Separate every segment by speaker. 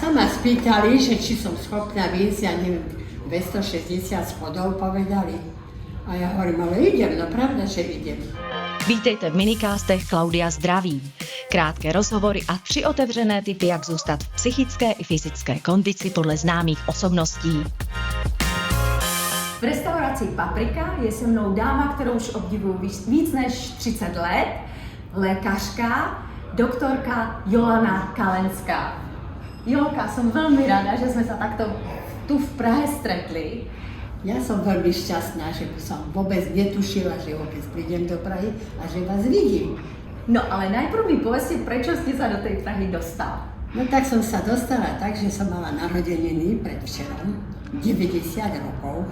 Speaker 1: sa ma spýtali, že či som schopná výjsť, ja neviem, 260 schodov povedali. A ja hovorím, ale idem, no pravda, že idem.
Speaker 2: Vítejte v minikástech Klaudia zdraví. Krátké rozhovory a 3 otevřené tipy, jak zůstat v psychické i fyzické kondici podle známých osobností.
Speaker 3: V restauraci Paprika je se mnou dáma, kterou už obdivuju víc než 30 let, lékařka, doktorka Jolana Kalenská. Jolka, som veľmi rada, že sme sa takto tu v Prahe stretli.
Speaker 1: Ja som veľmi šťastná, že som vôbec netušila, že vôbec prídem do Prahy a že vás vidím.
Speaker 3: No ale najprv mi povedzte, prečo ste sa do tej Prahy dostala?
Speaker 1: No tak som sa dostala tak, že som mala narodeniny predvčerom, 90 rokov.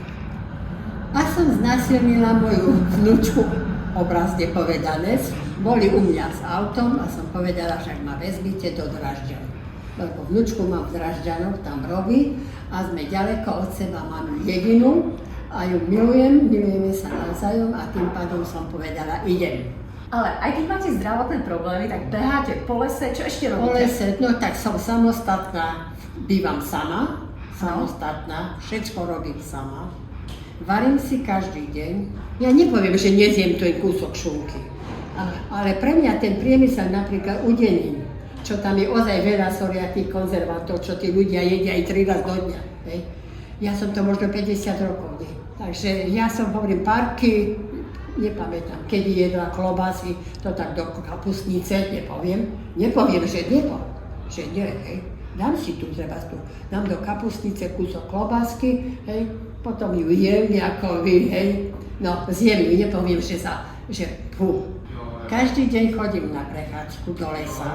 Speaker 1: A som znásilnila moju vnúčku, obrazne povedané. Boli u mňa s autom a som povedala, že ma vezmite do Drážďanov. Lebo vnúčku mám v Drážďanoch, tam robí a sme ďaleko od seba, mám ju jedinú a ju milujem, milujeme sa navzájom a tým pádom som povedala, idem.
Speaker 3: Ale aj keď máte zdravotné problémy, tak beháte po lese, čo ešte robíte?
Speaker 1: Po lese, no tak som samostatná, bývam sama, samostatná, všetko robím sama. Varím si každý deň. Ja nepoviem, že nezjem ten kúsok šunky, ale pre mňa ten priemysel napríklad udením, čo tam je ozaj veľa soriatých konzervátov, čo tí ľudia jedia aj 3 raz do dňa. Hej. Ja som to možno 50 rokov, nie? Takže ja som hovorím parky, nepamätám, kedy jedla klobásy, to tak do kapustnice, nepoviem, že nie, hej. Dám si tu, dám do kapustnice kúsok klobásky, hej, potom ju jem nejako hej, no zjem ju, nepoviem, že Každý deň chodím na prechádzku do lesa.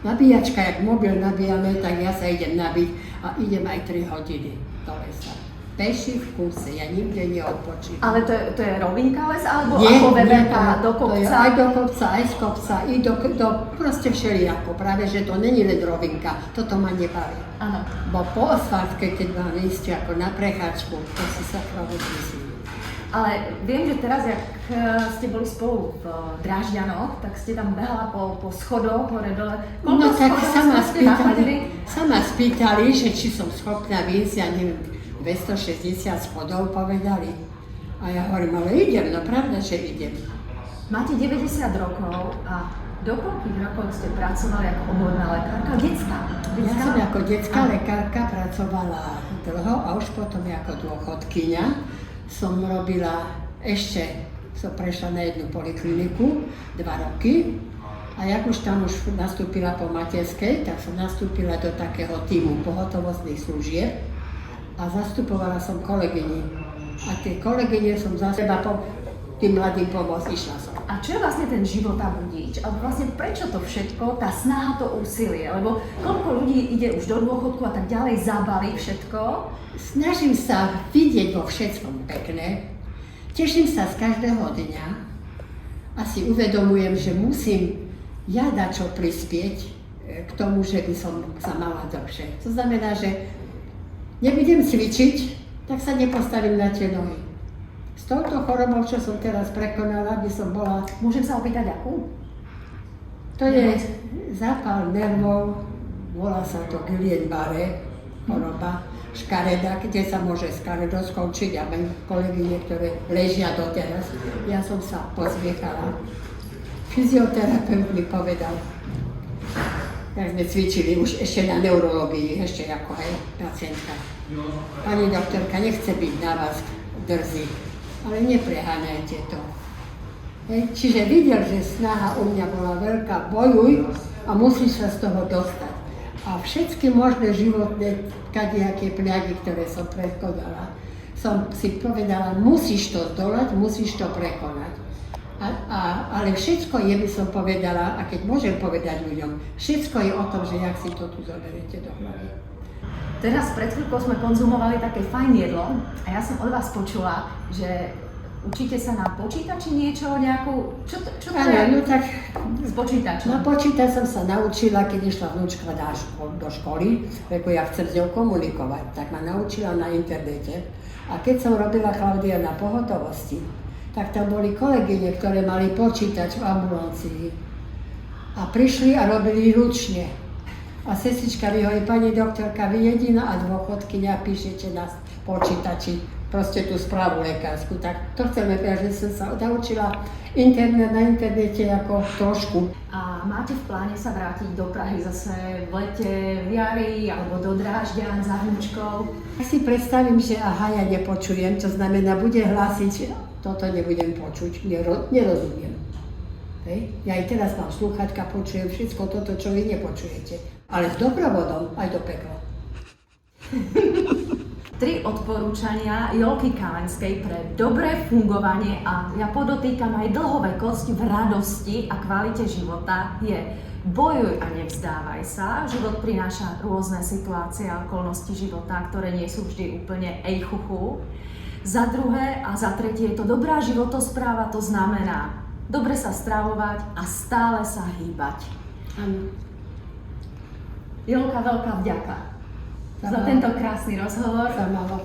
Speaker 1: Nabíjačka, jak mobil nabíjame, tak ja sa idem nabiť a idem aj 3 hodiny do lesa. Peši v kúse, ja nikde neodpočívam.
Speaker 3: Ale to je rovinka les, alebo ako veverka do kopca?
Speaker 1: To je aj do kopca, aj z kopca, i do proste všelijako. Práve, že to není len rovinka, toto ma nebaví.
Speaker 3: Áno.
Speaker 1: Bo po asfaltke, keď mám ísť ako na prechádzku, to si sa pravdu myslím.
Speaker 3: Ale viem, že teraz, jak ste boli spolu v Drážďanoch, tak ste tam behala po schodoch, hore-dole.
Speaker 1: No tak sa ma spýtali, že či som schopná výjsť, ja neviem, 260 schodov povedali. A ja hovorím, ale idem, no pravda, že idem.
Speaker 3: Máte 90 rokov a do koľkých rokov ste pracovali ako obvodná lekárka? Detská?
Speaker 1: Ja som ako detská lekárka pracovala dlho a už potom ako dôchodkyňa. Som robila som prešla na jednu polikliniku 2 roky a jak už tam nastúpila po materskej, tak som nastúpila do takého tímu pohotovostných služieb a zastupovala som kolegyni. A tie kolegyne som za seba tým mladým pomôcť, išla som.
Speaker 3: A čo je vlastne ten životabudič? Alebo vlastne prečo to všetko, tá snaha, to úsilie? Lebo koľko ľudí ide už do dôchodku a tak ďalej, zabalí všetko?
Speaker 1: Snažím sa vidieť vo všetkom pekné. Teším sa z každého dňa a si uvedomujem, že musím ja dačo prispieť k tomu, že by som sa mala dobře. To znamená, že nebudem cvičiť, tak sa nepostavím na tie nohy. S touto chorobou, čo som teraz prekonala, by som bola...
Speaker 3: Môžem sa opýtať, akú?
Speaker 1: To je zápal nervov, volá sa to Guillain-Barré choroba, škareda, kde sa môže škaredo skončiť. Ja mám kolegyne, ktoré ležia doteraz. Ja som sa pozviechala. Fyzioterapeut mi povedal, tak sme cvičili už ešte na neurológii, ešte ako pacientka. Pani doktorka, nechce byť na vás drzý, ale nepreháňajte to. Čiže videl, že snaha u mňa bola veľká, bojuj a musíš sa z toho dostať. A všetky možné životné kadejaké pľagy, ktoré som prekonala, som si povedala, musíš to zdolať, musíš to prekonať. Ale všetko je, by som povedala, a keď môžem povedať ľuďom, všetko je o tom, že jak si to tu zoberiete do hlavy.
Speaker 3: Teraz pred chvíľkou sme konzumovali také fajn jedlo a ja som od vás počula, že učíte sa na počítači niečo, nejakú... Čo to je?
Speaker 1: No tak...
Speaker 3: S počítačom?
Speaker 1: No počítač som sa naučila, keď išla vnúčka do školy, lebo ja chcem s ňou komunikovať, tak ma naučila na internete. A keď som robila Klaudia na pohotovosti, tak tam boli kolegyne, ktoré mali počítač v ambulancii. A prišli a robili ručne. A sestrička mi hovorí, pani doktorka, vy jediná a dôchodkyňa píšete na počítači proste tú správu lekárskú. Tak to chceme povedať, že som sa naučila na internete ako trošku.
Speaker 3: A máte v pláne sa vrátiť do Prahy zase v lete, v jari alebo do Drážďan za hnučkou?
Speaker 1: Ja si predstavím, že aha, ja nepočujem, to znamená, bude hlásiť, že toto nebudem počuť, nerozumiem. Hej. Ja aj teraz mám slúchatka, počujem všetko toto, čo vy nepočujete. Ale s doprovodom aj do pekla.
Speaker 3: 3 odporúčania Jolky Kalenskej pre dobré fungovanie a ja podotýkam aj dlhovekosť v radosti a kvalite života je: bojuj a nevzdávaj sa. Život prináša rôzne situácie a okolnosti života, ktoré nie sú vždy úplne ejchuchu. Za druhé a za tretie je to dobrá životospráva, to znamená dobre sa stravovať a stále sa hýbať.
Speaker 1: Áno.
Speaker 3: Jolka, veľká vďaka za tento krásny rozhovor.
Speaker 1: Za malo.